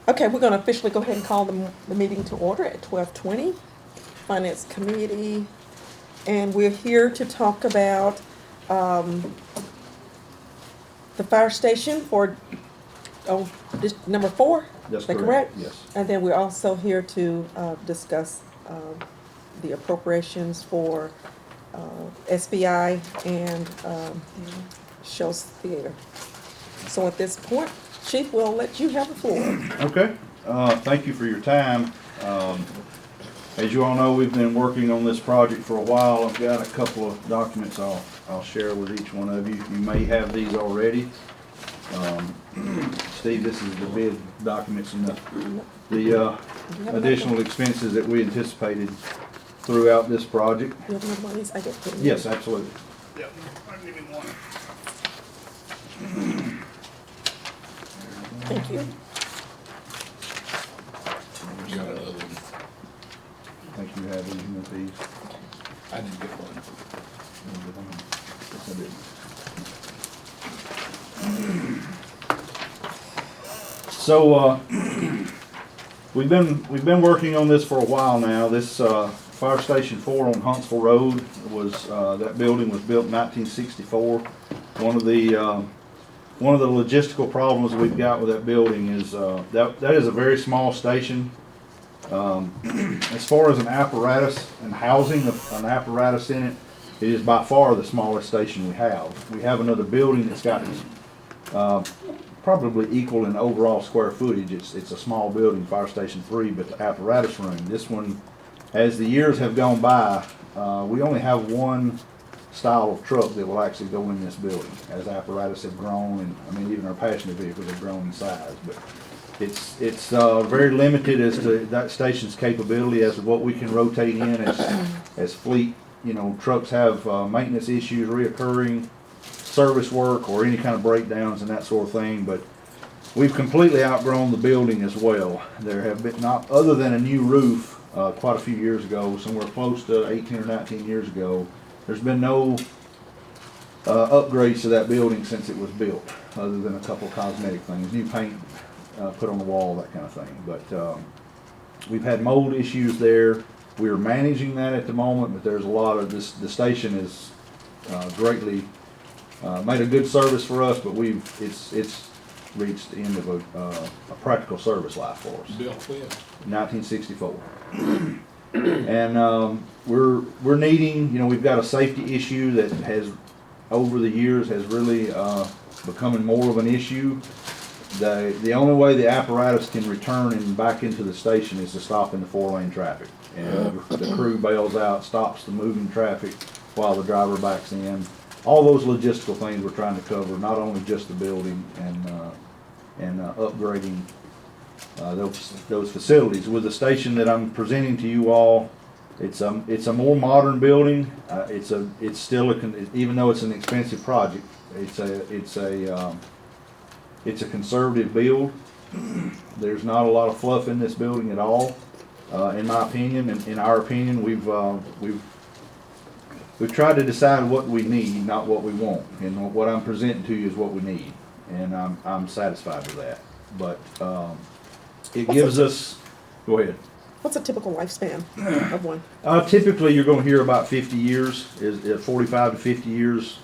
Okay, we're going to officially go ahead and call the meeting to order at 12:20. Finance Committee, and we're here to talk about the fire station for, this number 4? That's Is that correct, yes. And then we're also here to discuss the appropriations for SBI and Shows Theater. So at this point, Chief, we'll let you have the floor. Okay, thank you for your time. As you all know, we've been working on this project for a while. I've got a couple of documents I'll share with each one of you. You may have these already. Steve, this is the bid documents and the additional expenses that we anticipated throughout this project. You have another one of these? I get put in. Yes, absolutely. Yep, I'll give him one. Thank you. Got another one. I think you have these with these. I didn't get one. Yes, I did. So, we've been working on this for a while now. This, Fire Station 4 on Huntsville Road was, that building was built in 1964. One of the logistical problems we've got with that building is, that is a very small station. As far as an apparatus and housing an apparatus in it, it is by far the smallest station we have. We have another building that's got, probably equal in overall square footage. It's a small building, Fire Station 3, but the apparatus room, this one, as the years have gone by, we only have one style of truck that will actually go in this building. As apparatus have grown, and I mean even our passenger vehicles have grown in size, but it's very limited as to that station's capability as to what we can rotate in as fleet. You know, trucks have maintenance issues reoccurring, service work, or any kind of breakdowns and that sort of thing. But we've completely outgrown the building as well. There have been, not other than a new roof quite a few years ago, somewhere close to 18 or 19 years ago, there's been no upgrades to that building since it was built, other than a couple of cosmetic things, new paint put on the wall, that kind of thing. But we've had mold issues there. We are managing that at the moment, but there's a lot of this. The station is greatly made a good service for us, but it's reached the end of a practical service life for us. Bill when? 1964. And we're needing, you know, we've got a safety issue that has over the years has really becoming more of an issue. The only way the apparatus can return and back into the station is to stop in the 4-lane traffic. And the crew bails out, stops the moving traffic while the driver backs in. All those logistical things we're trying to cover, not only just the building and upgrading those facilities. With the station that I'm presenting to you all, it's a more modern building. It's still even though it's an expensive project, it's a conservative build. There's not a lot of fluff in this building at all, in my opinion. And in our opinion, we've tried to decide what we need, not what we want. And what I'm presenting to you is what we need, and I'm satisfied with that. But it gives us. Go ahead. What's a typical lifespan of one? Typically, you're going to hear about 50 years, 45 to 50 years.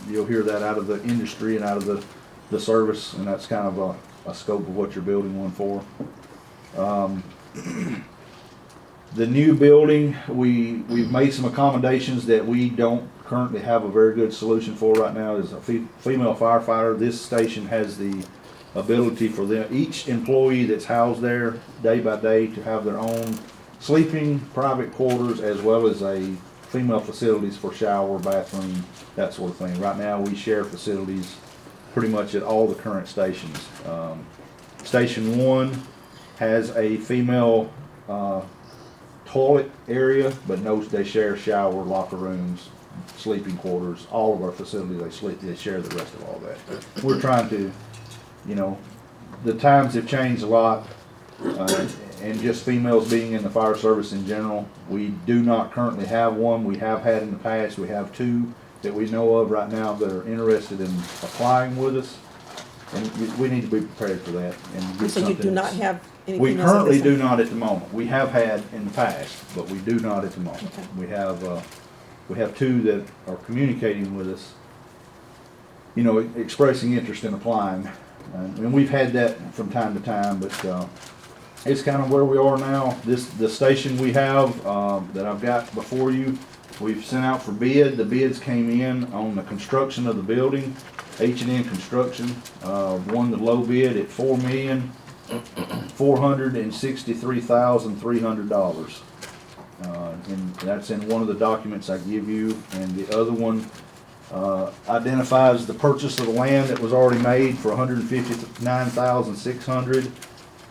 You'll hear that out of the industry and out of the service, and that's kind of a scope of what you're building one for. The new building, we've made some accommodations that we don't currently have a very good solution for right now. Is a female firefighter. This station has the ability for them, each employee that's housed there day by day, to have their own sleeping private quarters, as well as a female facilities for shower, bathroom, that sort of thing. Right now we share facilities pretty much at all the current stations. Station 1 has a female toilet area, but they share shower, locker rooms, sleeping quarters. All of our facilities, they share the rest of all that. We're trying to, you know, the times have changed a lot, and just females being in the fire service in general. We do not currently have one. We have had in the past. We have 2 that we know of right now that are interested in applying with us. And we need to be prepared for that and get So you something. do not have anything We else at currently this do time? not at the moment. We have had in the past, but we do not at the moment. Okay. We have two that are communicating with us, you know, expressing interest in applying. And we've had that from time to time, but, it's kind of where we are now. The station we have, that I've got before you, we've sent out for bid. The bids came in on the construction of the building. H&N Construction, won the low bid at $4,463,300. And that's in one of the documents I give you, and the other one, identifies the purchase of the land that was already made for $159,600,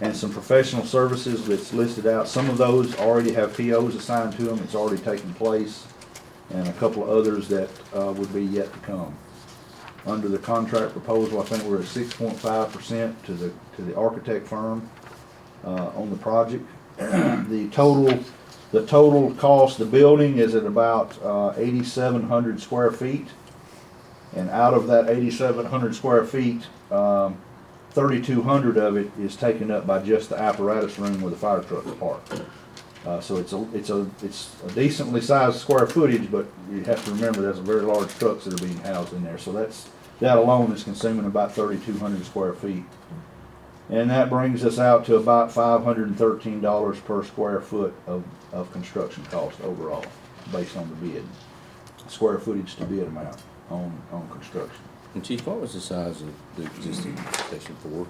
and some professional services that's listed out. Some of those already have POs assigned to them, it's already taken place, and a couple of others that, would be yet to come. Under the contract proposal, I think we're at 6.5% to the architect firm, on the project. The total cost of the building is at about 8,700 square feet. And out of that 8,700 square feet, 3,200 of it is taken up by just the apparatus room where the fire trucks park. So it's a decently sized square footage, but you have to remember there's very large trucks that are being housed in there. So that alone is consuming about 3,200 square feet. And that brings us out to about $513 per square foot of construction cost overall, based on the bid. Square footage to bid amount on construction. And Chief, what was the size of the existing station four,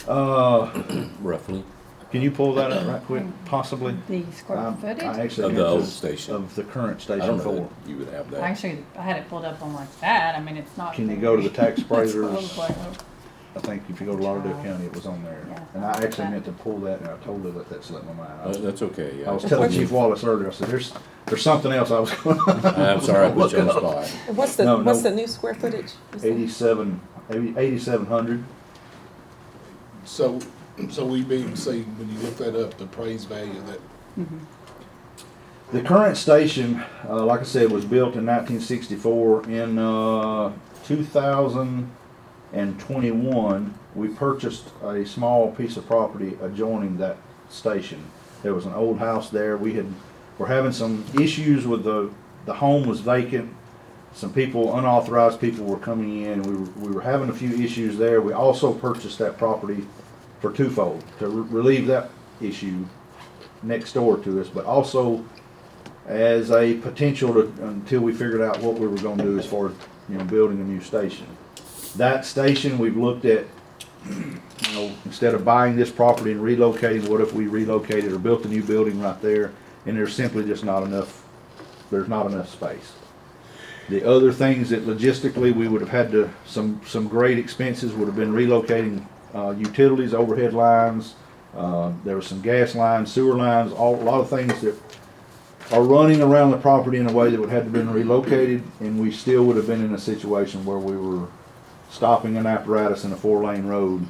roughly? Can you pull that up right quick, possibly? The square footage? I actually Of the have old this- station. Of the current I station don't know four. that you would have that. Actually, I had it pulled up on like that. I mean, it's not. Can you go to the tax That's what I appraisers? was like, oh. I think if you go to Lauderdale County, it was on there. Yeah. And I actually meant to pull that, and I totally let that slip my mind. That's okay, yeah. I was telling Chief Wallace earlier, I said, there's something else I was going I'm sorry, I put you on the spot. And what's No, the, what's no. the new square footage? you said? 8,700. So we be able to see, when you look that up, the appraised value of that, The current station, like I said, was built in 1964. In 2021, we purchased a small piece of property adjoining that station. There was an old house there. We're having some issues with the home was vacant. Some people, unauthorized people were coming in. We were having a few issues there. We also purchased that property for twofold, to relieve that issue next door to us, but also as a potential to, until we figured out what we were gonna do as far as, you know, building a new station. That station, we've looked at, you know, instead of buying this property and relocating, what if we relocated or built a new building right there? And there's simply just not enough, there's not enough space. The other things that logistically, we would have had to, some great expenses would have been relocating utilities, overhead lines. There was some gas lines, sewer lines, a lot of things that are running around the property in a way that would have to been relocated, and we still would have been in a situation where we were stopping an apparatus in a 4-lane road,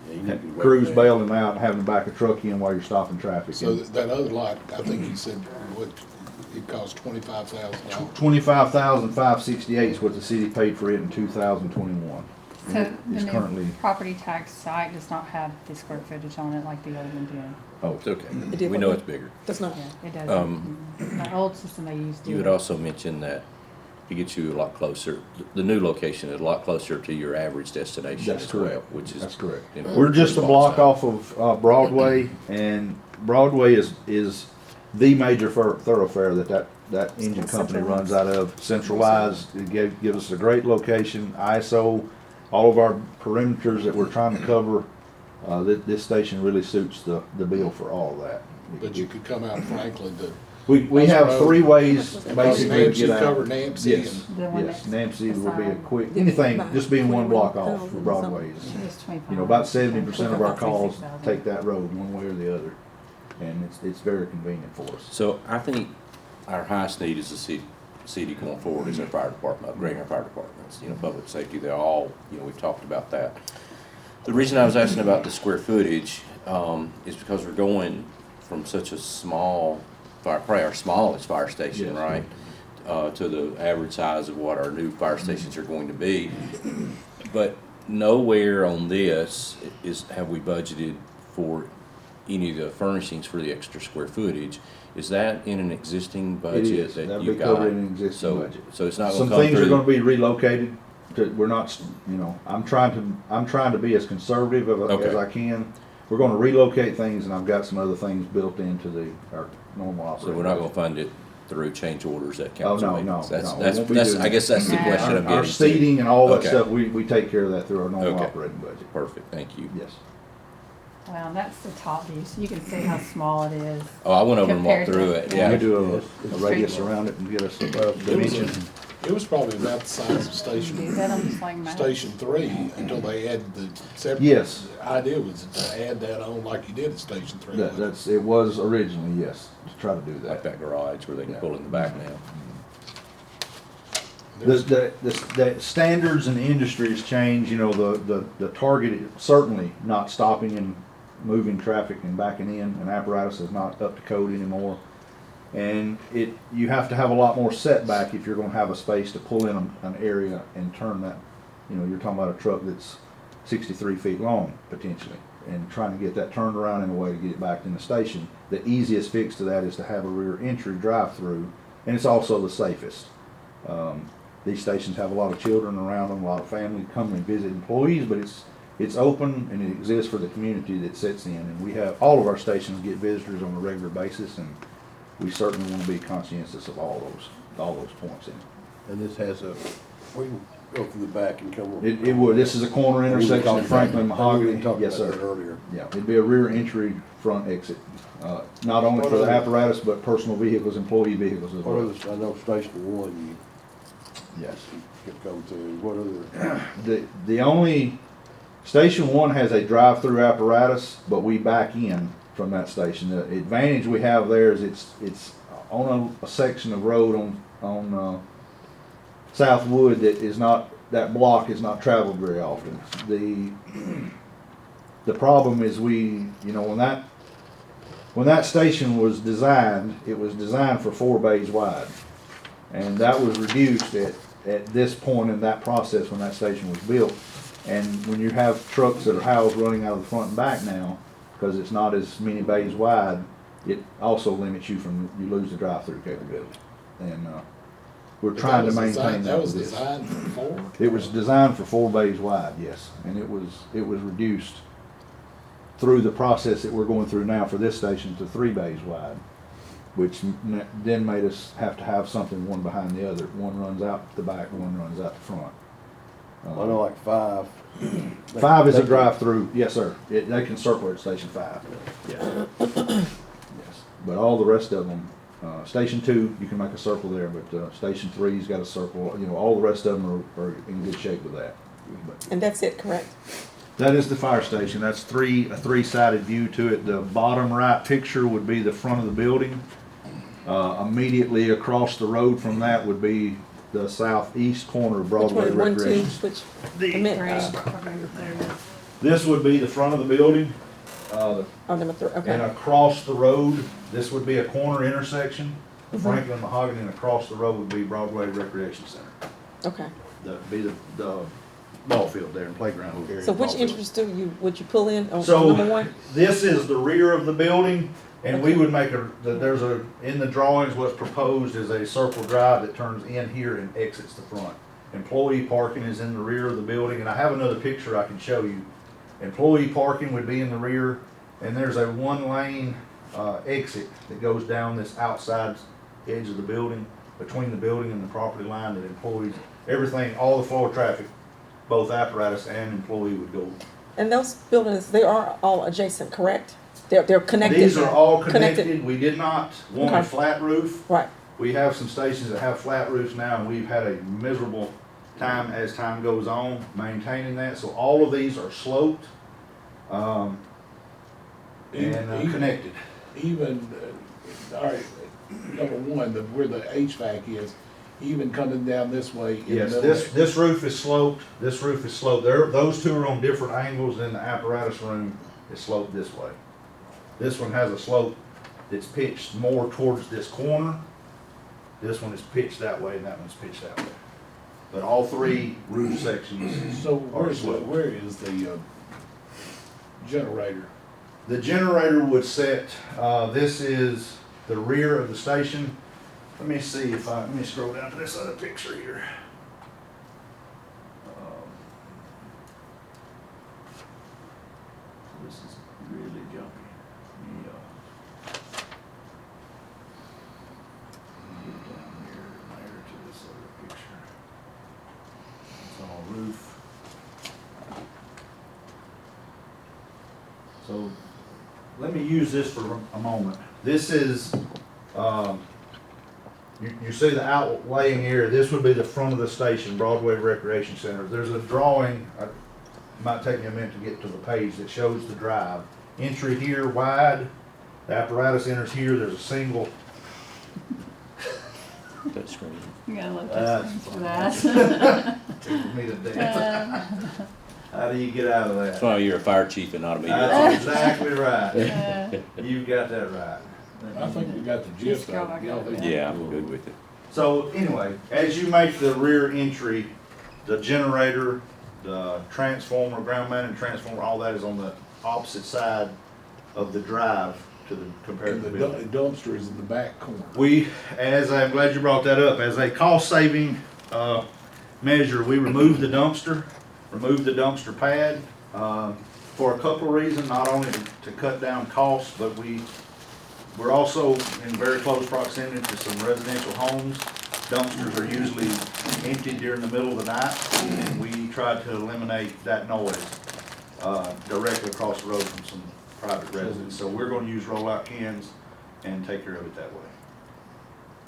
Yeah, you need to be crews way back. bailing out and having to back a truck in while you're stopping traffic. so that other lot, I think you said, what, it cost $25,000. $25,568 is what the city paid for it in 2021. So And the it's new currently, property tax site does not have the square footage on it like the old one did. oh, It's okay. It did We what know now? it's bigger. Does not. Yeah, it doesn't. Um, The old system they used. You did. had also mentioned that it gets you a lot closer, the new location is a lot closer to your average destination That's as well, correct. which is. That's correct. you know, We're just a response block time. off of Broadway, and Broadway is the major thoroughfare that engine company runs out of. Centralized, it gives us a great location, ISO, all of our perimeters that we're trying to cover. This station really suits the bill for all of that. But you could come out Franklin to. We have 3 ways basically to Nancy get out. covered Nancy Yes, and- The one yes, that's Nancy will be a beside- quick, anything, just being one block off for Broadway is, It was 25. you know, about 70% of our calls 26,000. take that road, one way or the other. And it's very convenient for us. So I think our highest need as a city going forward is our fire department, upgrading our fire departments, you know, public safety, they're all, you know, we've talked about that. The reason I was asking about the square footage, is because we're going from such a small probably our smallest fire station, Yes. right? To the average size of what our new fire stations are going to be. But nowhere on this have we budgeted for any of the furnishings for the extra square footage. Is that in an existing It budget is, that that'll you've be got? covered in an existing So- budget. So it's not Some gonna come things are gonna through, be relocated, we're not, I'm trying to be as conservative as Okay. I can. We're gonna relocate things, and I've got some other things built into our normal so operating. we're not budget. gonna fund it through change orders that Oh, council no, meetings? no, That's, no, we that's, won't be that's, doing I guess that's the that. question I'm Our getting to. seating and all that Okay. stuff, we take care of that through our normal Okay. operating budget. Perfect, thank you. Yes. Well, that's the top view, so you can see how small it is. Oh, I went over and walked Compared to- through it, yeah. Can yeah. we do a radius Street. around it and get us a It was, dimension? it was probably about the size of You do Station, that on just like maps. Station 3 until they added the separate. Yes. The idea was to add that on like you did at Station 3. It was originally, yes, to try to do Like that. that garage where they can pull in the back now. The standards in the industry has changed, the target is certainly not stopping and moving traffic and backing in, and apparatus is not up to code anymore. And you have to have a lot more setback if you're gonna have a space to pull in an area and turn that, you're talking about a truck that's 63 feet long potentially, and trying to get that turned around in a way to get it back in the station. The easiest fix to that is to have a rear entry drive-through, and it's also the safest. These stations have a lot of children around them, a lot of family come and visit employees, but it's open and it exists for the community that sits in. And we have, all of our stations get visitors on a regular basis, and we certainly want to be conscientious of all those points in it. And this has we can go through the back and come over. It would, this is a corner intersection of Franklin and Mahogany. We talked Yes, about sir. that earlier. Yeah, it'd be a rear entry, front exit, not only for the apparatus, but personal vehicles, employee vehicles as What well. other, I know Station 1, Yes. you could come to, what other, The only, Station 1 has a drive-through apparatus, but we back in from that station. The advantage we have there is it's on a section of road on Southwood that block is not traveled very often. The problem is when that station was designed, it was designed for 4 bays wide. And that was reduced at this point in that process when that station was built. And when you have trucks that are housed running out of the front and back now, because it's not as many bays wide, it also limits you you lose the drive-through capability. And we're But trying to was maintain designed- that. That was with this. designed for 4? It was designed for 4 bays wide, yes, and it was reduced through the process that we're going through now for this station to 3 bays wide, which then made us have to have something one behind the other. One runs out the back, one runs out the front. I know like 5. 5 is a drive-through, yes, sir. They can circle at Station 5. Yes. Yes. But all the rest of them, Station 2, you can make a circle there, but Station 3's got a circle. All the rest of them are in good shape with that. But And that's it, correct? that is the fire station. That's a 3-sided view to it. The bottom right picture would be the front of the building. Immediately across the road from that would be the southeast corner of Which Broadway one, 1, 2, Recreation. which? Three. I meant, There it is. This would be the front of the building. oh, number 3, And okay. across the road, this would be a corner intersection. Franklin, Mahogany, and across the road would be Broadway Recreation Center. Okay. That'd be the ball field there and playground area. So which ball field. entrance would you pull in on So, number 1? this is the rear of the building, and we would make in the drawings, what's proposed is a circle drive that turns in here and exits the front. Employee parking is in the rear of the building, and I have another picture I can show you. Employee parking would be in the rear, and there's a 1-lane exit that goes down this outside edge of the building, between the building and the property line, that employees, everything, all the flow of traffic, both apparatus and employee would go. And those buildings, they are all adjacent, correct? They're connected. These are all connected. We did not want a Okay. flat roof. Right. We have some stations that have flat roofs now, and we've had a miserable time as time goes on maintaining that. So all of these are sloped and Even- connected. Even, all right, number 1, where the HVAC is, even coming down this way. in the Yes, middle this roof is sloped. This roof is sloped. Those two are on different angles. In the apparatus room is sloped this way. This one has a slope that's pitched more towards this corner. This one is pitched that way, and that one's pitched that way. but all three roof sections. So are where is sloped. the generator? The generator would set, this is the rear of the station. Let me see if let me scroll down to this other picture here. This is really jumpy. Let me get down here to this other picture. It's all roof. So let me use this for a moment. This is, you see the outlaying area, this would be the front of the station, Broadway Recreation Center. There's a drawing, it might take me a minute to get to the page, that shows the drive. Entry here wide, the apparatus enters here, there's a single. Touch screen. You gotta look That's for funny. that. Tickled me to death. How do you get out of That's that? why you're a fire chief and not a meteor. That's exactly right. Uh, You've got that right. I think we got the gist Just go of back it. over Y'all- there. Yeah, I'm good with it. So anyway, as you make the rear entry, the generator, the transformer, ground mounted transformer, all that is on the opposite side of the drive to the compared And to the the building. dumpster is in the back corner. We, as I'm glad you brought that up, as a cost saving measure, we removed the dumpster pad for a couple of reasons, not only to cut down costs, but we're also in very close proximity to some residential homes. Dumpsters are usually emptied during the middle of the night, and we try to eliminate that noise directly across the road from some private residents. So we're gonna use rollout cans and take care of it that way.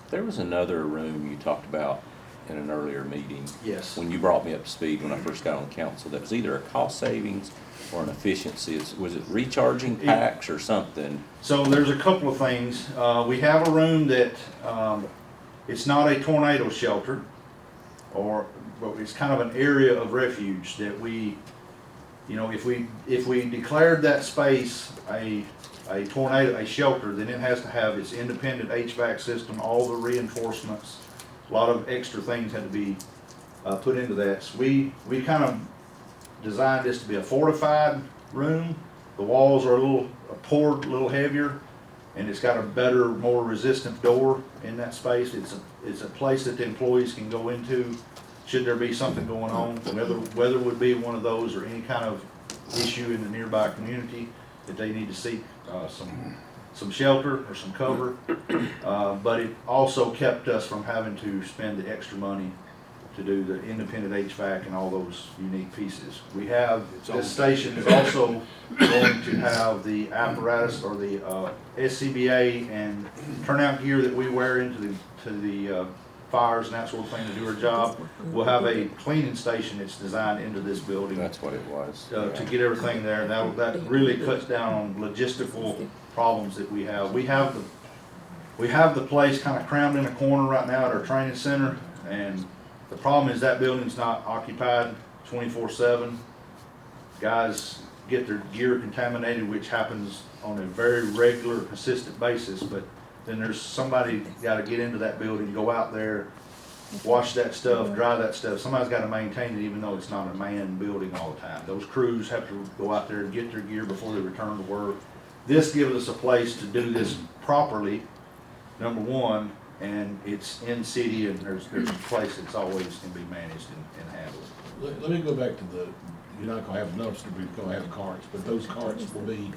There was another room you talked about in an earlier meeting. Yes. When you brought me up to speed when I first got on council, that was either a cost savings or an efficiency. Was it recharging packs or something? So there's a couple of things. We have a room that, it's not a tornado shelter, but it's kind of an area of refuge that we, if we declared that space a tornado, a shelter, then it has to have its independent HVAC system, all the reinforcements, a lot of extra things had to be put into that. So we kind of designed this to be a fortified room. The walls are poured a little heavier, and it's got a better, more resistant door in that space. It's a place that the employees can go into should there be something going on. Weather would be one of those, or any kind of issue in the nearby community that they need to seek some shelter or some cover. But it also kept us from having to spend the extra money to do the independent HVAC and all those unique pieces. This station is also going to have the apparatus or the SCBA and turnout gear that we wear into the fires and that sort of thing to do our job. We'll have a cleaning station that's designed into this building That's what it was. to get everything there. And that really cuts down on logistical problems that we have. We have the place kind of crammed in a corner right now at our training center, and the problem is that building's not occupied 24/7. Guys get their gear contaminated, which happens on a very regular, consistent basis, but then there's somebody gotta get into that building, go out there, wash that stuff, dry that stuff. Somebody's gotta maintain it even though it's not a manned building all the time. Those crews have to go out there and get their gear before they return to work. This gives us a place to do this properly, number one, and it's in city, and there's a place that's always can be managed and handled. Let me go back to you're not gonna have a dumpster, but you're gonna have carts, but those carts will be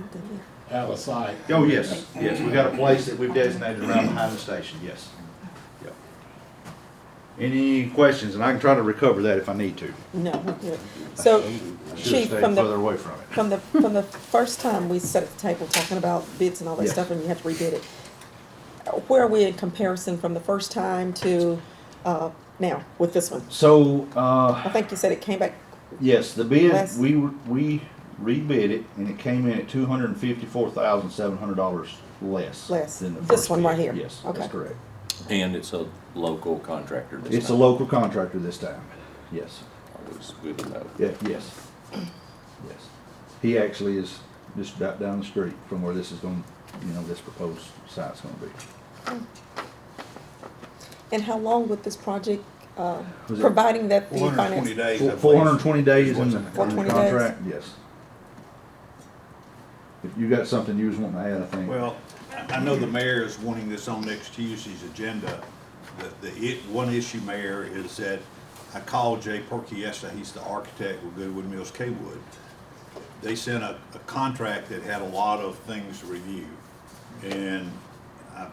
out of sight. Oh, yes, we got a place that we've designated around behind the station, yes. Yep. Any questions, and I can try to recover that if I need to. No, we're good. So, I should have Chief, stayed from further the, away from it. from the first time we sat at the table talking about bids and all that Yes. stuff, and you had to rebid it, where are we in comparison from the first time to, now, with this one? So, I think you said it came back, yes, the bid, Less. we rebid it, and it came in at $254,700 less. Less. Than the This first one bid. right here. Yes, Okay. that's correct. And it's a local contractor this time. It's a local contractor this time, yes. Always good to know. Yeah, yes. Yes. He actually is just about down the street from where this is going, this proposed site's gonna be. and how long would this project Was it providing that the 420 finance. days. I believe, 420 days is in what's the in the 420 contract? Yes. If you got something you was wanting to add, I think. Well, I know the mayor is wanting this on next Tuesday's agenda. One issue, Mayor, is that I called Jay Perky yesterday, he's the architect with Goodwood Mills Kaywood. They sent a contract that had a lot of things to review. And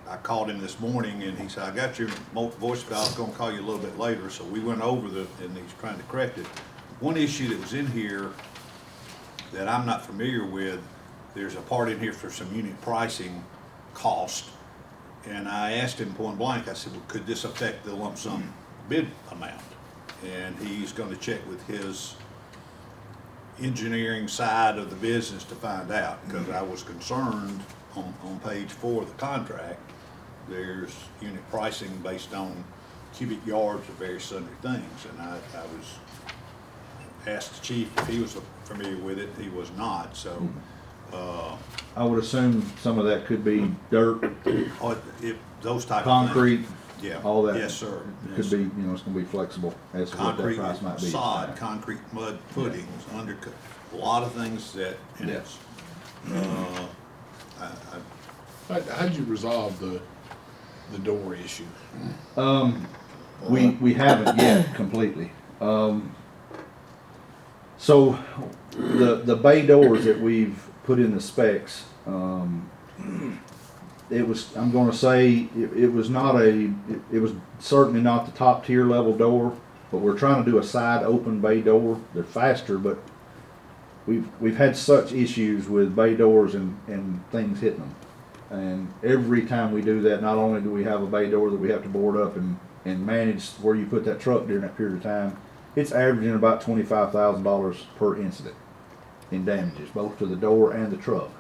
I called him this morning and he said, I got your voicemail, I was gonna call you a little bit later. So we went over and he's trying to correct it. One issue that was in here that I'm not familiar with, there's a part in here for some unit pricing cost. And I asked him point blank, I said, well, could this affect the lump sum bid amount? And he's gonna check with his engineering side of the business to find out, because I was concerned on page 4 of the contract, there's unit pricing based on cubic yards of various sundry things. And I was asked the chief if he was familiar with it, he was not, so, I would assume some of that could be dirt, if those type of things. concrete, Yeah. all that. Yes, sir. It could be, you know, it's gonna be flexible as to what that Concrete, price might be. sod, concrete mud footings, undercut, a lot of things that, and Yeah. it's, How'd you resolve the door issue? We haven't yet completely. So the bay doors that we've put in the specs, it was, I'm gonna say, it was not it was certainly not the top tier level door, but we're trying to do a side open bay door. They're faster, but we've had such issues with bay doors and things hitting them. And every time we do that, not only do we have a bay door that we have to board up and manage where you put that truck during that period of time, it's averaging about $25,000 per incident in damages, both to the door and the truck.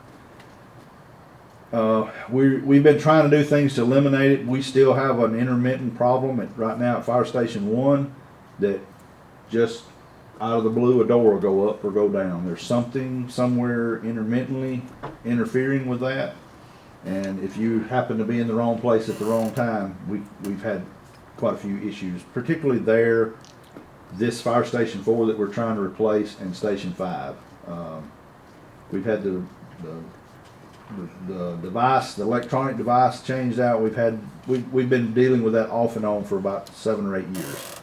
We've been trying to do things to eliminate it. We still have an intermittent problem right now at Fire Station 1 that just out of the blue a door will go up or go down. There's something somewhere intermittently interfering with that. And if you happen to be in the wrong place at the wrong time, we've had quite a few issues, particularly there, this Fire Station 4 that we're trying to replace, and Station 5. We've had the device, the electronic device changed out. We've been dealing with that off and on for about 7 or 8 years.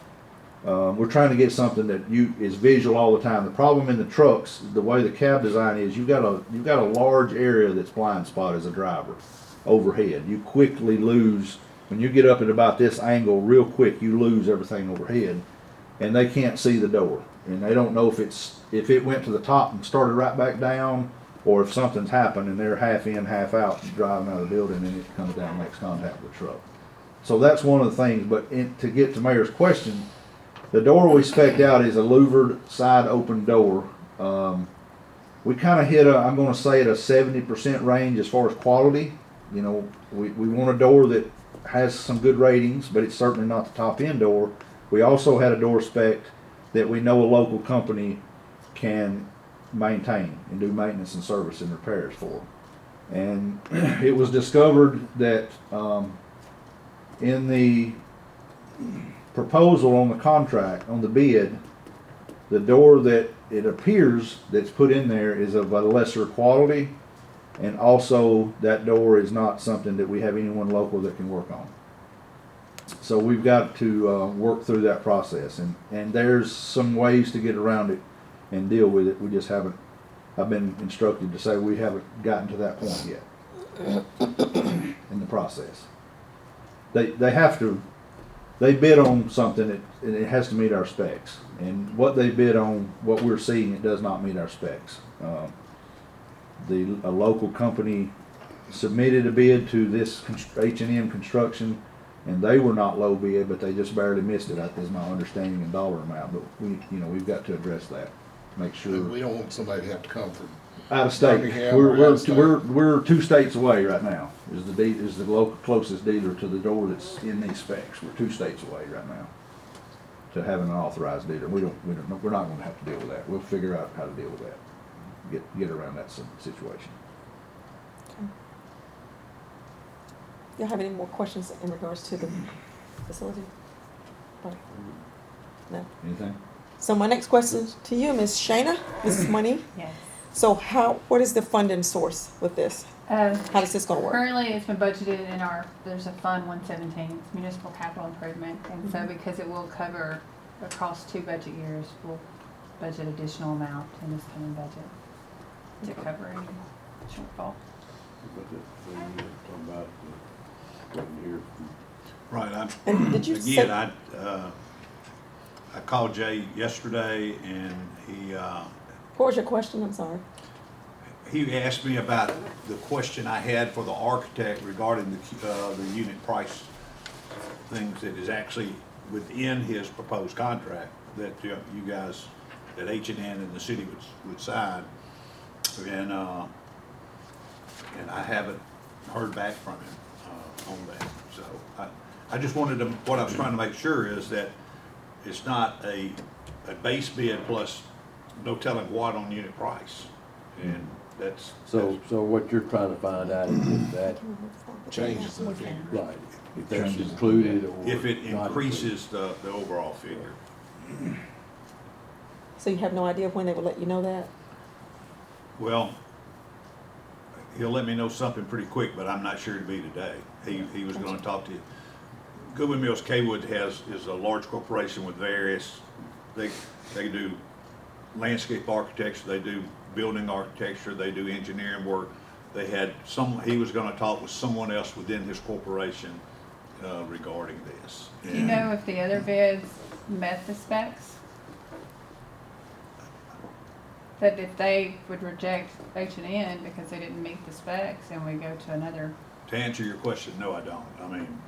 We're trying to get something that is visual all the time. The problem in the trucks, the way the cab design is, you've got a large area that's blind spot as a driver overhead. You quickly lose when you get up at about this angle. Real quick, you lose everything overhead, and they can't see the door, and they don't know if it went to the top and started right back down, or if something's happened and they're half in, half out driving out of the building, and it comes down and makes contact with the truck. So that's one of the things. But to get to Mayor's question, the door we spec'd out is a louvered side open door. We kind of hit I'm going to say at a 70% range as far as quality. You know, we want a door that has some good ratings, but it's certainly not the top end door. We also had a door spec that we know a local company can maintain and do maintenance and service and repairs for. And it was discovered that in the proposal on the contract, on the bid, the door that it appears that's put in there is of a lesser quality, and also that door is not something that we have anyone local that can work on. So we've got to work through that process, and there's some ways to get around it and deal with it. We just haven't, I've been instructed to say we haven't gotten to that point yet in the process. They have to, they bid on something and it has to meet our specs. And what they bid on, what we're seeing, it does not meet our specs. A local company submitted a bid to this H&M Construction, and they were not low bid, but they just barely missed it. That is my understanding in dollar amount. But we've got to address that. Make sure. We don't want somebody to have to come from Out of state. Birmingham or out of state. We're 2 states away right now. Is the local closest dealer to the door that's in these specs. We're 2 states away right now to having an authorized dealer. We're not going to have to deal with that. We'll figure out how to deal with that. Get around that situation. Okay. Y'all have any more questions in regards to the facility? No. Anything? So my next question to you, Ms. Shayna, Mrs. Money. Yes. So what is the funding source with this? How is this gonna work? Currently, it's been budgeted in there's a fund 117, it's municipal capital improvement. And so because it will cover across 2 budget years, we'll budget additional amount in this coming budget to cover any shortfall. But the thing you're talking about, waiting here Right, And did you again, say, I called Jay yesterday and what was your question? I'm sorry. he asked me about the question I had for the architect regarding the unit price things that is actually within his proposed contract that you guys, that H&N and the city would sign. And I haven't heard back from him on that. So I just wanted to, what I was trying to make sure is that it's not a base bid plus no telling what on unit price. And that's. So what you're trying to find out is if that, Changes in the figure. right, if that's included or If it not increases the overall figure. So you have no idea when they will let you know that? Well, he'll let me know something pretty quick, but I'm not sure it'll be today. He was gonna talk to you. Goodwin Mills Kaywood is a large corporation with various, they do landscape architecture, they do building architecture, they do engineering work. They had he was gonna talk with someone else within his corporation regarding this. Do you know if the other bids met the specs? That if they would reject H&N because they didn't meet the specs and we go to another, To answer your question, no, I don't. I mean,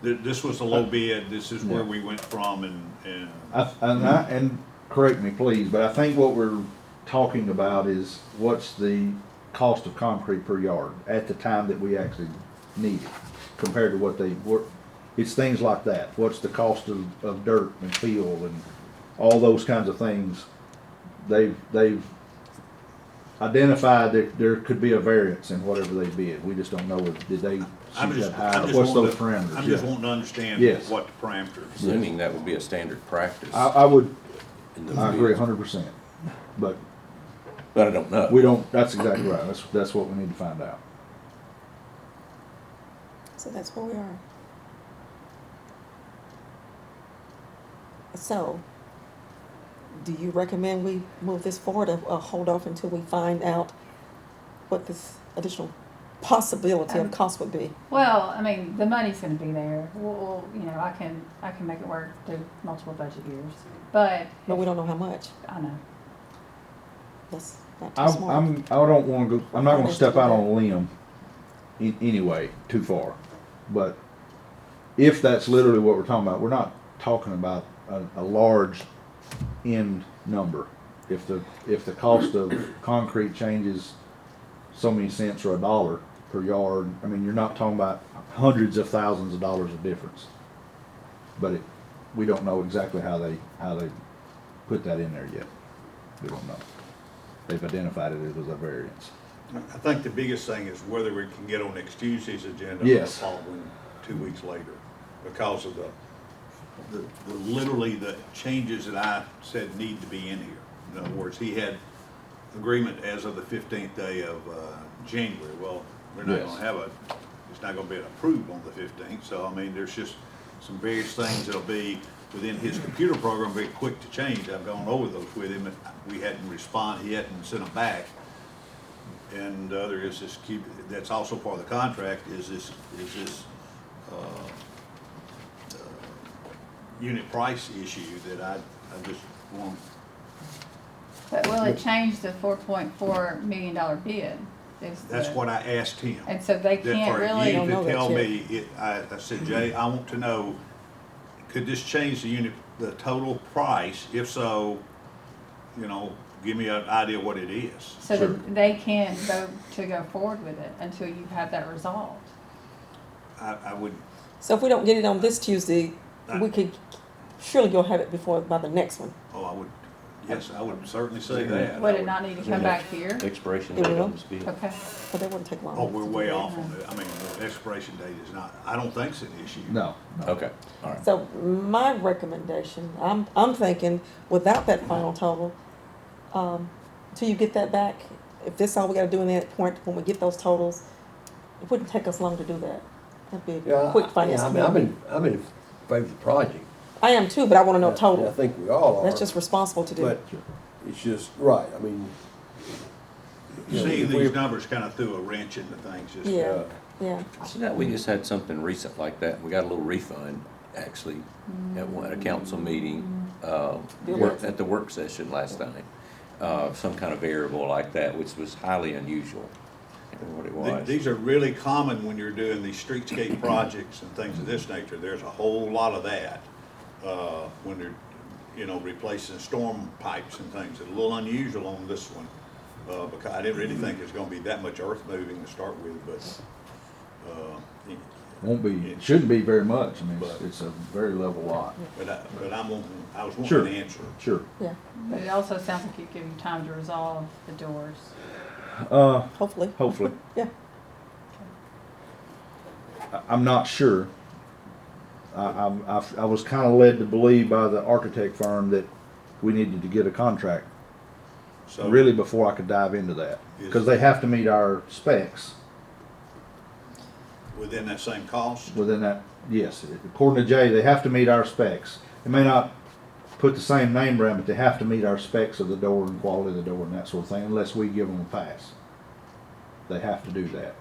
this was a low bid, this is where we went from and And correct me, please, but I think what we're talking about is what's the cost of concrete per yard at the time that we actually need it, compared to what they were. It's things like that. What's the cost of dirt and fill and all those kinds of things. They've identified that there could be a variance in whatever they bid. We just don't know did they I'm shoot just, that high? I'm just What's wanting those parameters? I'm just Yeah. wanting to understand Yes. what the parameters. Assuming that would be a standard practice. I would, in those I agree bids. 100%, but But I don't know. we don't, that's exactly right. That's what we need to find out. So that's where we are. So, do you recommend we move this forward or hold off until we find out what this additional possibility of cost would be? well, I mean, the money's gonna be there. I can make it work through multiple budget years. But But we don't know how much. I know. That's not too I smart. don't wanna go, I'm not gonna step out on a limb anyway, too far. But if that's literally what we're talking about, we're not talking about a large end number. If the cost of concrete changes so many cents or $1 per yard, I mean, you're not talking about hundreds of thousands of dollars of difference. But we don't know exactly how they put that in there yet. We don't know. They've identified it as a variance. I think the biggest thing is whether we can get on next Tuesday's agenda or Yes. the following 2 weeks later, because of the literally the changes that I said need to be in here. In other words, he had agreement as of the 15th day of January. Well, we're not Yes. gonna have it's not gonna be approved on the 15th, so I mean, there's just some various things that'll be within his computer program, very quick to change. I've gone over those with him, and he hadn't sent them back. And the other is this, that's also part of the contract, is this unit price issue that I just want. But will it change the $4.4 million bid? That's what I asked him. And so they That can't for really. you Don't know to that tell yet. me, I said, Jay, I want to know, could this change the total price? If so, give me an idea what it is. So that they can't vote to go forward with it until you have that resolved. I would, So if we don't get it on this Tuesday, we could surely go have it by the next one. I would, Yes, I would certainly say that. Would it not need to come back here? Expiration It date will. on this bid. Okay. But that wouldn't take long. Oh, we're way off on it. I mean, the expiration date is not, I don't think it's an issue. No. Okay, all right. So my recommendation, I'm thinking, without that final total, till you get that back, if this all we gotta do in that point, when we get those totals, it wouldn't take us long to do that. That'd be a Yeah, quick finance I mean, committee. I'm in favor of the project. I am too, but I wanna know I total. think we all are. That's just responsible to do. But it's just, right, I mean. you know, Seeing if we- these numbers kind of threw a wrench into things, just. Yeah, yeah. So now we just had something recent like that. We got a little refund, actually, at a council meeting, at the work session last time. Some kind of variable like that, which was highly unusual. I don't know what it was. These are really common when you're doing these streetscape projects and things of this nature. There's a whole lot of that, when they're, you know, replacing storm pipes and things. It's a little unusual on this one, because I didn't really think there's gonna be that much earth moving to start with, but, Won't be, it shouldn't be very much. I mean, it's a very level lot. I was Sure. wanting an answer. Sure. Yeah, But it also sounds like you give you time to resolve the doors. hopefully. Hopefully. Yeah. I'm not sure. I was kind of led to believe by the architect firm that we needed to get a contract So really before I could dive into that. Because they have to meet our specs within that same cost, within that, yes, according to Jay, they have to meet our specs. They may not put the same name brand, but they have to meet our specs of the door and quality of the door and that sort of thing, unless we give them a pass. They have to do that.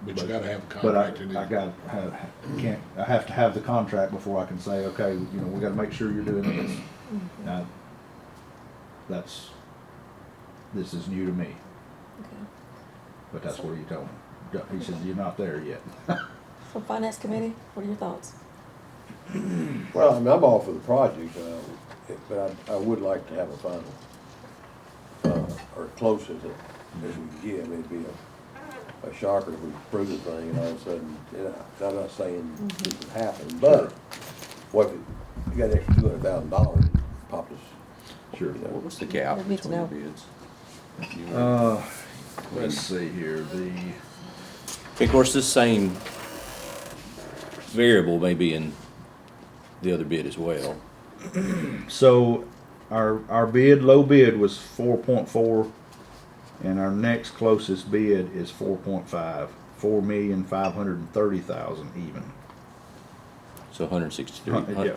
But you gotta have a But contract to do I it. got, I have to have the contract before I can say, okay, you know, we gotta make sure you're doing this. Now, this is new to me, Okay. but that's what he told me. He says, you're not there yet. So finance committee, what are your thoughts? Well, I mean, I'm all for the project, but I would like to have a final, or close as we can get. I mean, it'd be a shocker if we prove the thing and all of a sudden, you know, I'm not saying it would happen, but what if you got an extra $200,000 pop us, Sure. you know? What was the gap I need to between the know. bids? Let's see here, Of course, this same variable may be in the other bid as well. so our bid, low bid was 4.4, and our next closest bid is 4.5, 4,530,000 even. So 163. Yeah.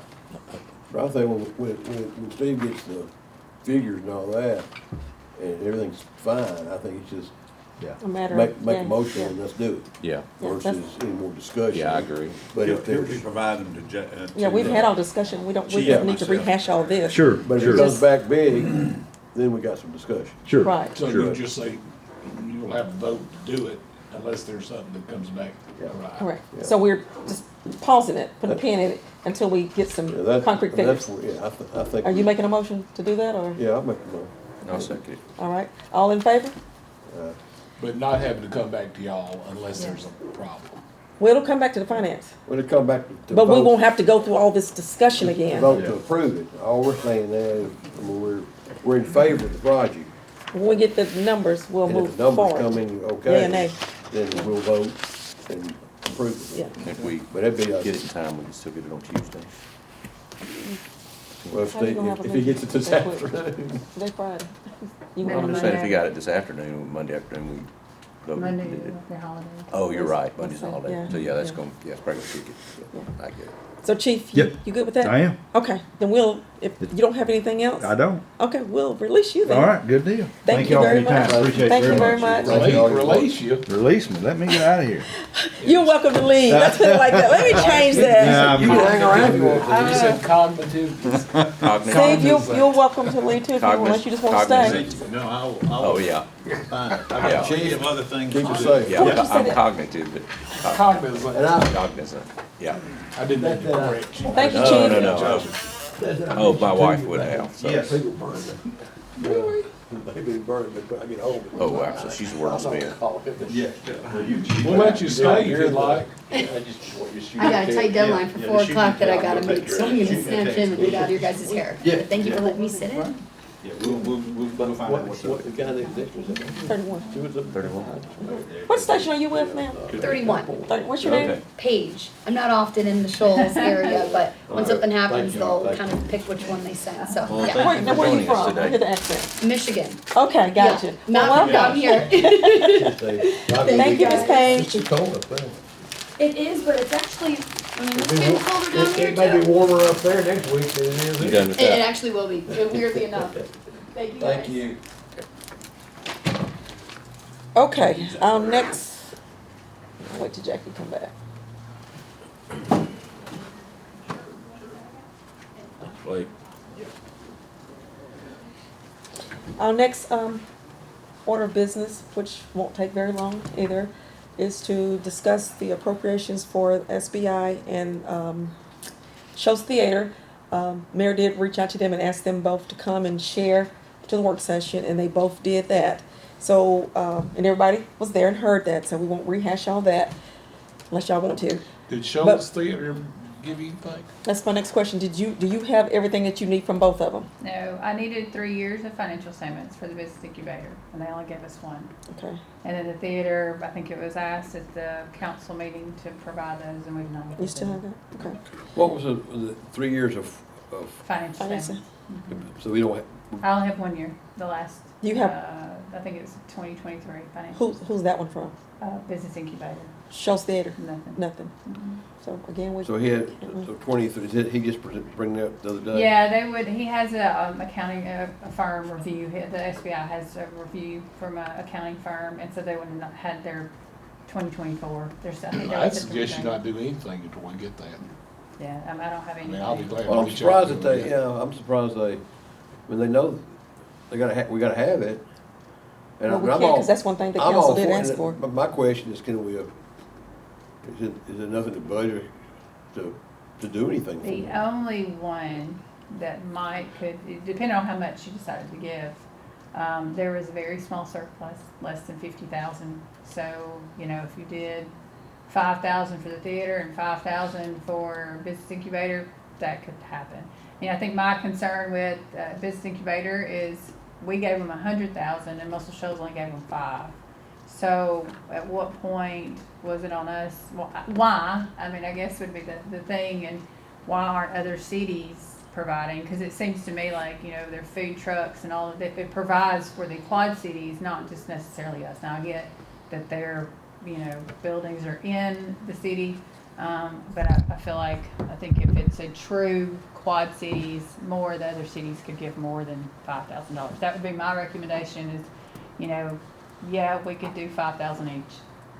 But I think when Steve gets the figures and all that, and everything's fine, I think it's just Yeah. A matter make of. a yeah, motion yeah. and let's do it. Yeah, Yeah, Versus that's- any more discussion. yeah, I agree. But he'll if be there's, providing to. Yeah, we've had our discussion, we don't Yeah, need to myself. rehash all this. Sure, but if it sure, comes back big, then we got some discussion. sure. Right, So Sure. you just say, you'll have to vote to do it unless there's something that comes back. Yeah. right. correct. Yeah. So we're just pausing it, putting a pin in it until we get Yeah, some that- concrete that's figures. where- Yeah, I think. Are you making a motion to do that, or? Yeah, I'll make a motion. I'll second it. All right, all in favor? But not having to come back to y'all unless there's a problem. Well, it'll come back to the finance, When it come back to but we vote- won't have to go through all this discussion to again. vote to Yeah. approve it. All we're saying is, I mean, we're in favor of the project. When we get the numbers, we'll And move if the numbers forward. come in Yea okay, and nay. then we'll vote and approve it. Yeah. If we But it'd be get a, it in time, we can still get it on Tuesday. well, if How you Steve, gonna have a if he gets it this meeting that quick? afternoon. Today Friday. You Maybe want I'm to just Monday. saying, if we got it this afternoon, Monday afternoon, we voted. Monday, and did it. your holiday. Oh, you're right, Let's Monday's a say, holiday. yeah, So, yeah, that's yeah. going, yeah, it's probably gonna kick it. Yeah. I get it. So Chief, Yep. you good with that? I am. Okay, then we'll, if you don't have anything else, I don't. okay, we'll release you then. All right, good deal. Thank you y'all for very your time. much. Appreciate it Thank you very much. Release you. Release me. Let me get out of here. You're welcome to leave. Let's put it like that. Let me change that. Yeah, You can hang around if you want to. You said cognitive. Steve, you're welcome to leave too if you want, unless you just want to stay. Cognizant. No, I'll. Oh, yeah, Fine. I Yeah. got plenty of other things. Keep to it do. safe. yeah, you said I'm it. cognitive, but Cognizant. And I, cognizant, yeah. I didn't mean to correct you. Thank you, No, Chief. no, no. Oh, my wife would have, so. Yes. people burn it. Maybe burn it, but I get home. Oh, actually, she's a wordsmith. Yeah. We'll let you stay if you'd like. I got a tight deadline for 4 o'clock that I gotta meet, so I'm gonna snatch in and get out of your guys' hair. But thank you for letting me sit in. Yeah, we'll find out what's up. What the guy next to was it? 31. Who was it? 31. What station are you with, ma'am? 31. What's your name? Okay. Paige. I'm not often in the Shoals area, but when something Thank happens, you. they'll Thank kind of pick which one they send, so, Well, yeah. thank Where, you now for where you joining us from? I today. hear the accent. Michigan. Okay, gotcha. Yeah. Well, Mountain, welcome. I'm here. Thank you, Ms. Page. It's too cold up there. It is, but it's actually, I mean, it's getting colder down here It may be too. warmer up there next week than it is You here. done with It that? actually will be, weirdly enough. Thank you guys. Thank you. Okay, next, I'll wait till Jackie come back. Like, Our next order of business, which won't take very long either, is to discuss the appropriations for SBI and Shows Theater. Mayor did reach out to them and ask them both to come and share to the work session, and they both did that. So, and everybody was there and heard that, so we won't rehash all that unless y'all want to. Did Shoals Theater give you anything? That's my next question. Do you have everything that you need from both of them? No, I needed 3 years of financial statements for the business incubator, and they only gave us one. Okay. And then the theater, I think it was asked at the council meeting to provide those, and we've not given You still have them that? Okay. what was the 3 years of, financial Financing. statements. so we don't have, I only have 1 year, the last. You have- I think it was 2023 financial. Who's that one from? Business incubator, Shows Theater? nothing. Nothing. Mhm. So again, we. so he had, so 23, did he just bring that up the other day? Yeah, they would, he has a accounting, a firm review, the SBI has a review from a accounting firm, and so they would have not had their 2024. There's, I think there I'd was a suggest you 20. not do anything until we get that. Yeah, I don't have I any. mean, I'll be glad. Well, to I'm reach out surprised to that them they, again. yeah, I'm surprised when they know we gotta have it. And Well, we I'm can't, all- because that's one thing the I'm council all did for ask it, for. But my question is, is it nothing to budget to do anything for The them? only one that depending on how much you decided to give, there was a very small surplus, less than 50,000. So, if you did 5,000 for the theater and 5,000 for business incubator, that could happen. And I think my concern with business incubator is we gave them 100,000 and Muscle Shoals only gave them 5. So at what point was it on us? Why? I mean, I guess would be the thing, and why aren't other cities providing? Because it seems to me like, their food trucks and all of that, it provides for the quad cities, not just necessarily us. Now I get that their, buildings are in the city, but I feel like, I think if it's a true quad cities, the other cities could give more than $5,000. That would be my recommendation is, yeah, we could do 5,000 each,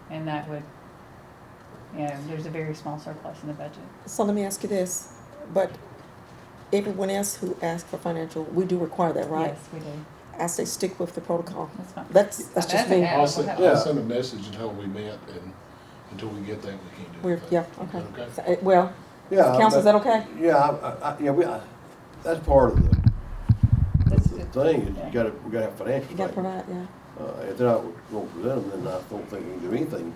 and that would, there's a very small surplus in the budget. So let me ask you this, but everyone else who asked for financial, we do require that, right? Yes, we do. I say stick with the protocol. That's fine. That's just That's me. okay. I'll send, Yeah. I'll send a message and tell them we met, and until we get that, we can't do We're, anything. yeah, okay. Okay. So, well, Yeah, council, is but- that okay? Yeah, that's part of That's the good. thing, is Yeah. we gotta have financial You gotta statements. provide, yeah. If they're not gonna present them, then I don't think we can do anything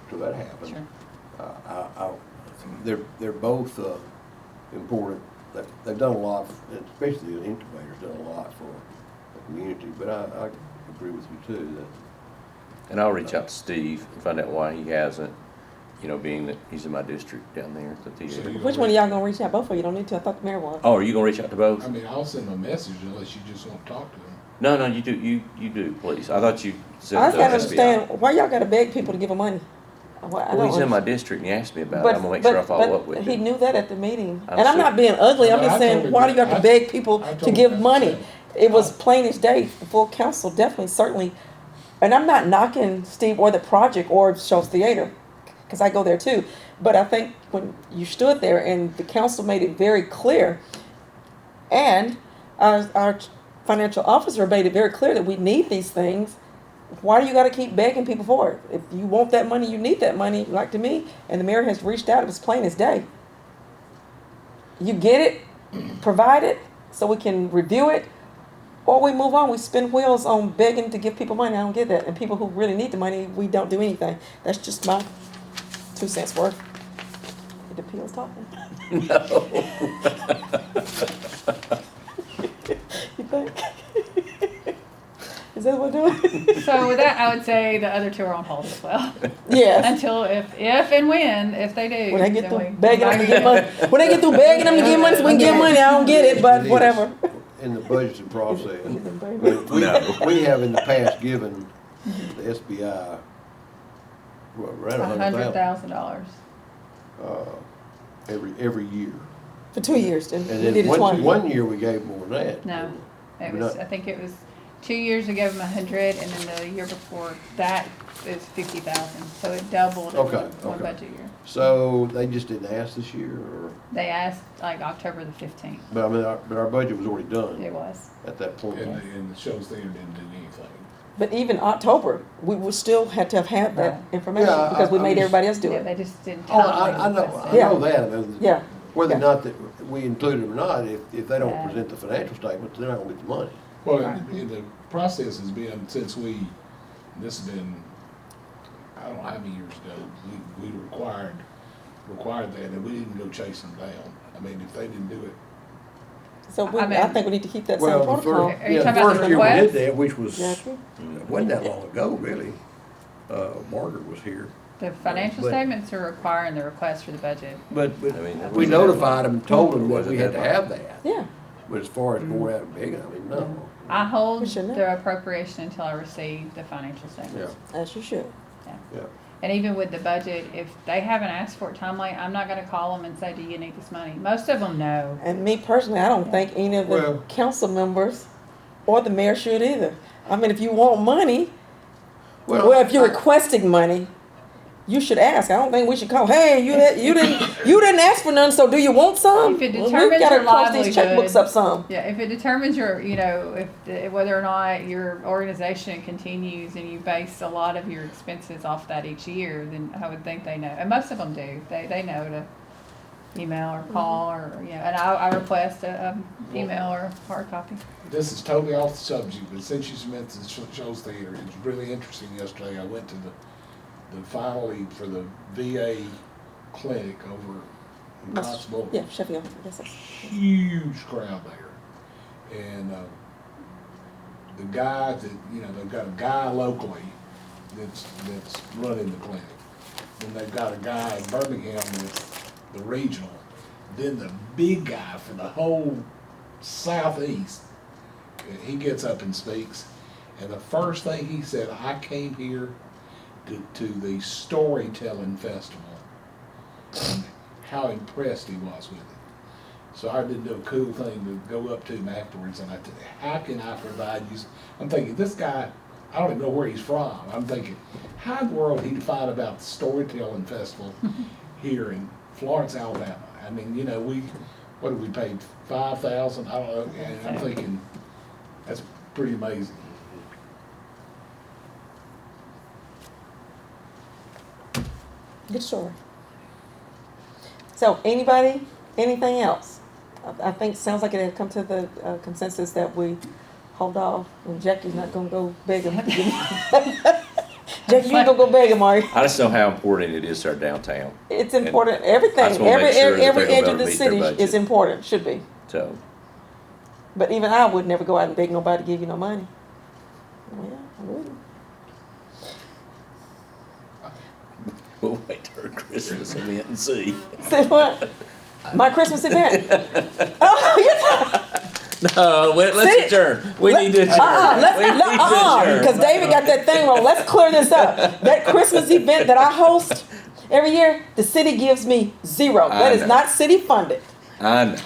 till that happens. Sure. They're both important. They've done a lot, especially the incubator's done a lot for the community, but I agree with you too, that And I'll reach out to Steve and find out why he hasn't, being that he's in my district down there at the theater. So you- Which one of y'all gonna reach out? Both of you don't need to. I thought the mayor was. Oh, are you gonna reach out to both? I mean, I'll send them a message unless you just want to talk to them. No, you do, you do, please. I thought you said I just gotta the SBI. understand, why y'all gotta beg people to give them money? Well, I Well, he's don't in my understand. district and he asked me about it. I'm gonna make sure I follow up with He him. knew that at the meeting. I'm And I'm sure. not being ugly, I'm No, just I told saying, him why do you that. have to beg people I to told him give that money? too. It was plain as day, the full council, definitely, certainly. And I'm not knocking Steve or the project or Shows Theater, because I go there too. But I think when you stood there and the council made it very clear, and our financial officer made it very clear that we need these things, why do you gotta keep begging people for it? If you want that money, you need that money, like to me, and the mayor has reached out, it was plain as day. You get it, provide it, so we can review it, or we move on, we spin wheels on begging to give people money, I don't get that. And people who really need the money, we don't do anything. That's just my 2 cents worth. The appeal's talking. You think? wanna do it? So with that, I would say the other two are on hold as well. Yes. Until if and when, if they do. When they get then through we- begging them to get money, when they get through begging them to get money, so we can get money, I don't get it, but It is whatever. In the budgeting process. No. We have in the past given the SBI, well, around $100,000. every year. For 2 years, and And we did then it twice. one year we gave more than that. No, it We're was, not- I think it was 2 years we gave them 100, and then the year before that is 50,000. So it doubled in Okay, one okay. budget year. So they just didn't ask this year, or, They asked like October the 15th. but I mean, our budget was already done It was. at that point. And the Shoals Theater didn't do anything. But even October, we would still have to have had that Right. information, Yeah, because we I made was- everybody else do Yeah, it. they just didn't Oh, tell I me. know, I Yeah. know that, I mean, Yeah. whether or Yeah. not that we include it or not, if they don't Yeah. present the financial statements, they're not gonna get the money. Well, Right. and the process has been, since this has been, I don't know how many years ago, we required that, and we didn't go chase them down. I mean, if they didn't do it, So I mean- I think we need to keep that same Well, the protocol. first, Are you yeah, the talking about the first year we did request? that, which was, Exactly. wasn't that long ago, really. Margaret was here. The financial But- statements are requiring the request for the budget. But I mean, we notified them and told them that Was it we had to that have that. Yeah, But as far as going out and begging, I mean, no. I hold We shouldn't have. the appropriation until I receive the financial Yeah, statements. as you should. yeah. And even with the budget, if they haven't asked for it timely, I'm not gonna call them and say, do you need this money? Most of them know. And me personally, I don't think any of the Well- council members or the mayor should either. I mean, if you want money, well, if you're requesting money, you should ask. I don't think we should call, hey, you didn't ask for none, so do you want some? If it Well, determines We've gotta your cross these livelihood- checkbooks up some. Yeah, if it determines your, whether or not your organization continues and you base a lot of your expenses off that each year, then I would think they know. And most of them do. They know to email or call or, and I request a email or hard copy. this is totally off the subject, but since you mentioned the Shoals Theater, it's really interesting yesterday. I went to the finally for the VA clinic over in Constable. Yeah, Sheffield, I guess that's. Huge crowd there. And the guy that, they've got a guy locally that's running the clinic. Then they've got a guy in Birmingham that's the regional. Then the big guy for the whole southeast, he gets up and speaks. And the first thing he said, I came here to the storytelling festival. And how impressed he was with it. So I did do a cool thing to go up to him afterwards, and I said, how can I provide you? I'm thinking, this guy, I don't even know where he's from. I'm thinking, how in the world he'd find about the storytelling festival here in Florence, Alabama? I mean, what did we pay, $5,000? I don't know, and I'm thinking, that's pretty amazing. Good story. So, anybody, anything else? I think, sounds like it had come to the consensus that we hold off, and Jackie's not gonna go beg him. Jackie, you ain't gonna go beg him, are you? I just know how important it is to our downtown, It's important, I everything, just wanna every, make sure that every they're edge gonna of the meet their city budget. is important, should be. so. But even I would never go out and beg nobody to give you no money. Well, I wouldn't. We'll wait till our Christmas event and see. Say what? My Christmas event? Oh, No, See? let's adjourn. We need to adjourn. We need to adjourn. Because David got that thing wrong. Let's clear this up. That Christmas event that I host every year, the city gives me zero. I That is know. not city funded. I know.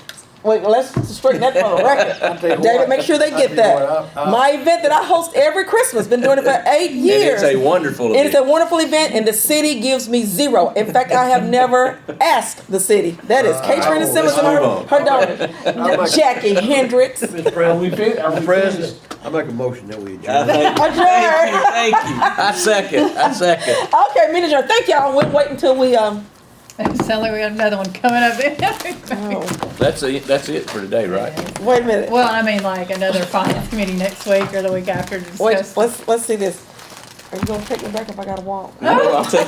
Wait, let's straighten that for the I'll tell record. you David, what, make sure they I'll get tell you that. what, My event that I host every Christmas, been doing it for 8 And years. it's a wonderful It is a event. wonderful event, and the city gives me zero. In fact, I have never asked the city. That is Catherine and Simmons and let's her move daughter, Jackie Hendricks. Mr. President, Are we President, I make a motion that we adjourn. Thank Adjourn. you. I second. Okay, meeting adjourned. Thank y'all. We'll wait until we It sounds like we got another one coming up. oh, That's it for today, right? wait a minute. Well, I mean, like another finance committee next week or the week after to Wait, discuss. let's see this. Are you gonna take me back if I gotta walk? I'll take,